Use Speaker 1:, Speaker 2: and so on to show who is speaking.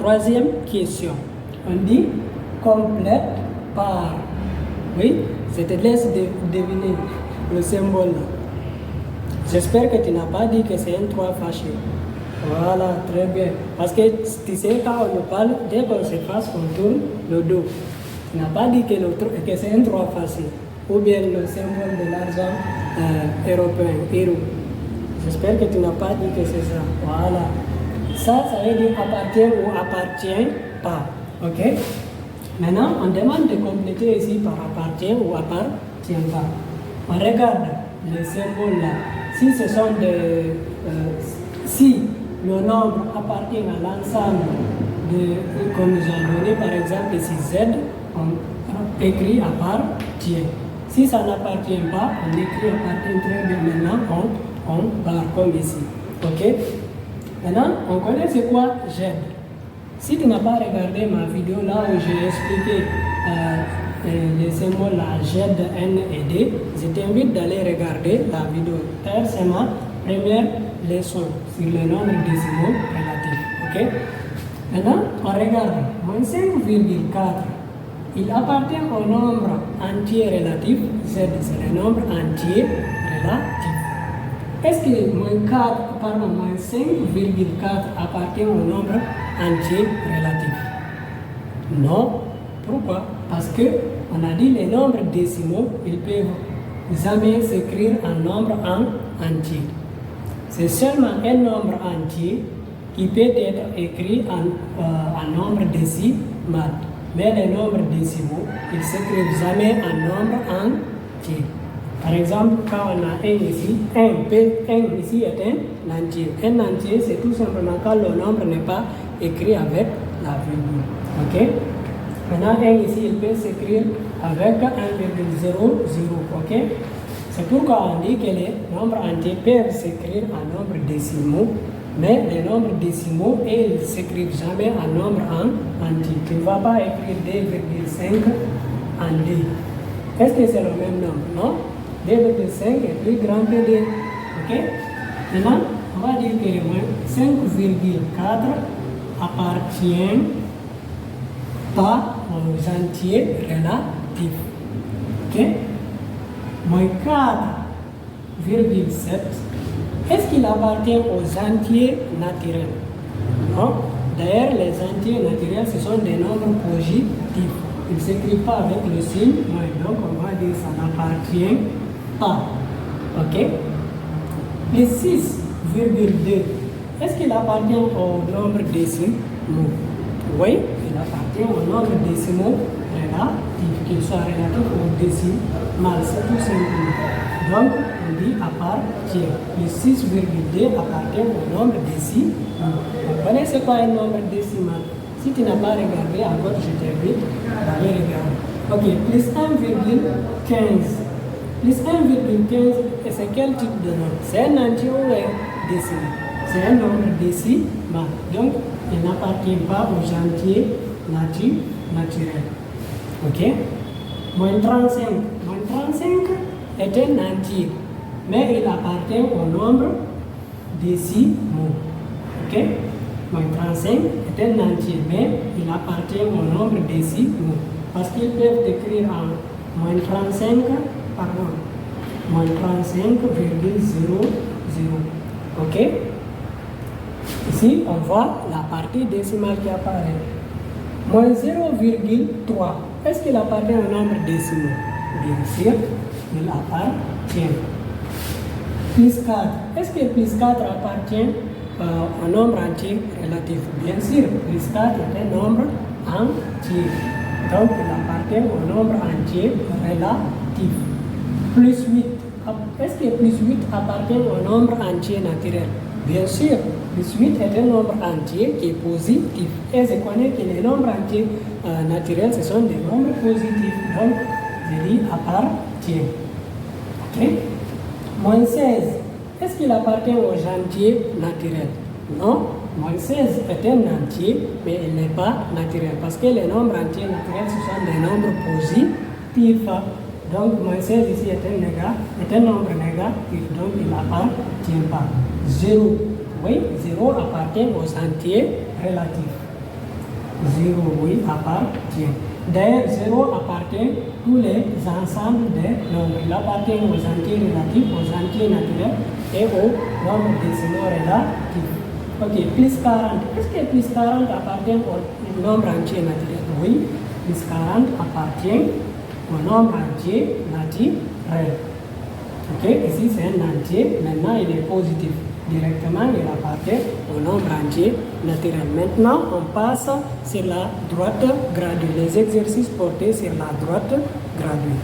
Speaker 1: Troisième question. On dit complète par. Oui, je te laisse deviner le symbole là. J'espère que tu n'as pas dit que c'est un 3 fâché. Voilà, très bien. Parce que tu sais, quand on nous parle, dès qu'on se fasse, on tourne le dos. Tu n'as pas dit que c'est un 3 fâché. Ou bien le symbole de l'argent européen, euro. J'espère que tu n'as pas dit que c'est ça. Voilà. Ça veut dire appartient ou appartient pas. Ok? Maintenant, on demande de compléter ici par appartient ou appartient pas. On regarde les symboles là. Si ce sont des... si le nombre appartient à l'ensemble qu'on nous a donné, par exemple ici Z, on écrit appartient. Si ça n'appartient pas, on écrit appartient très bien. Maintenant, on barre comme ici. Ok? Maintenant, on connaît c'est quoi Z. Si tu n'as pas regardé ma vidéo là où j'ai expliqué les symboles là, Z, N et D, je t'invite d'aller regarder la vidéo. C'est ma première leçon sur les nombres décimaux relatifs. Ok? Maintenant, on regarde. Moins 5,4. Il appartient au nombre entier relatif. Z, c'est le nombre entier relatif. Est-ce que moins 5,4 appartient au nombre entier relatif? Non. Pourquoi? Parce que on a dit les nombres décimaux, ils peuvent jamais s'écrire en nombre entier. C'est seulement un nombre entier qui peut être écrit en nombre décimal. Mais les nombres décimaux, ils ne s'écrivent jamais en nombre entier. Par exemple, quand on a 1 ici, 1 ici est un entier. Un entier, c'est tout simplement quand le nombre n'est pas écrit avec la virgule. Ok? Maintenant, 1 ici, il peut s'écrire avec 1,00. Ok? C'est pourquoi on dit que les nombres entiers peuvent s'écrire en nombres décimaux, mais les nombres décimaux, ils ne s'écrivent jamais en nombre entier. Tu ne vas pas écrire 2,5 en D. Est-ce que c'est le même nombre? Non? 2,5 est plus grand que 2. Ok? Maintenant, on va dire que 5,4 appartient pas aux entiers relatifs. Ok? Moins 4,7. Est-ce qu'il appartient aux entiers naturels? Non. D'ailleurs, les entiers naturels, ce sont des nombres positifs. Ils ne s'écrivent pas avec le signe moins. Donc, on va dire que ça n'appartient pas. Ok? Les 6,2. Est-ce qu'il appartient au nombre décimaux? Oui, il appartient au nombre décimaux relatif, qu'il soit relatif ou décimal, c'est tout simplement. Donc, on dit appartient. Le 6,2 appartient au nombre décimal. Vous connaissez quoi un nombre décimal? Si tu n'as pas regardé encore, je t'invite d'aller regarder. Ok, plus 1,15. Plus 1,15, c'est quel type de nombre? C'est un entier ou un décimal? C'est un nombre décimal. Donc, il n'appartient pas aux entiers naturels. Ok? Moins 35. Moins 35 est un entier, mais il appartient au nombre décimaux. Ok? Moins 35 est un entier, mais il appartient au nombre décimaux. Parce qu'ils peuvent écrire en moins 35, pardon, moins 35,00. Ok? Ici, on voit la partie décimale qui apparaît. Moins 0,3. Est-ce qu'il appartient au nombre décimaux? Bien sûr, il appartient. Plus 4. Est-ce que plus 4 appartient au nombre entier relatif? Bien sûr, plus 4 est un nombre entier. Donc, il appartient au nombre entier relatif. Plus 8. Est-ce que plus 8 appartient au nombre entier naturel? Bien sûr, plus 8 est un nombre entier qui est positif. Et je connais que les nombres entiers naturels, ce sont des nombres positifs. Donc, je dis appartient. Ok? Moins 16. Est-ce qu'il appartient aux entiers naturels? Non. Moins 16 est un entier, mais il n'est pas naturel. Parce que les nombres entiers naturels, ce sont des nombres positifs. Donc, moins 16 ici est un nombre négatif. Donc, il n'appartient pas. 0. Oui, 0 appartient aux entiers relatifs. 0, oui, appartient. D'ailleurs, 0 appartient tous les ensembles des nombres. Il appartient aux entiers relatifs, aux entiers naturels et aux nombres décimaux relatifs. Ok, plus 40. Est-ce que plus 40 appartient au nombre entier naturel? Oui, plus 40 appartient au nombre entier naturel. Ok, ici c'est un entier, maintenant il est positif. Directement, il appartient au nombre entier naturel. Maintenant, on passe sur la droite graduée. Les exercices portés sur la droite graduée.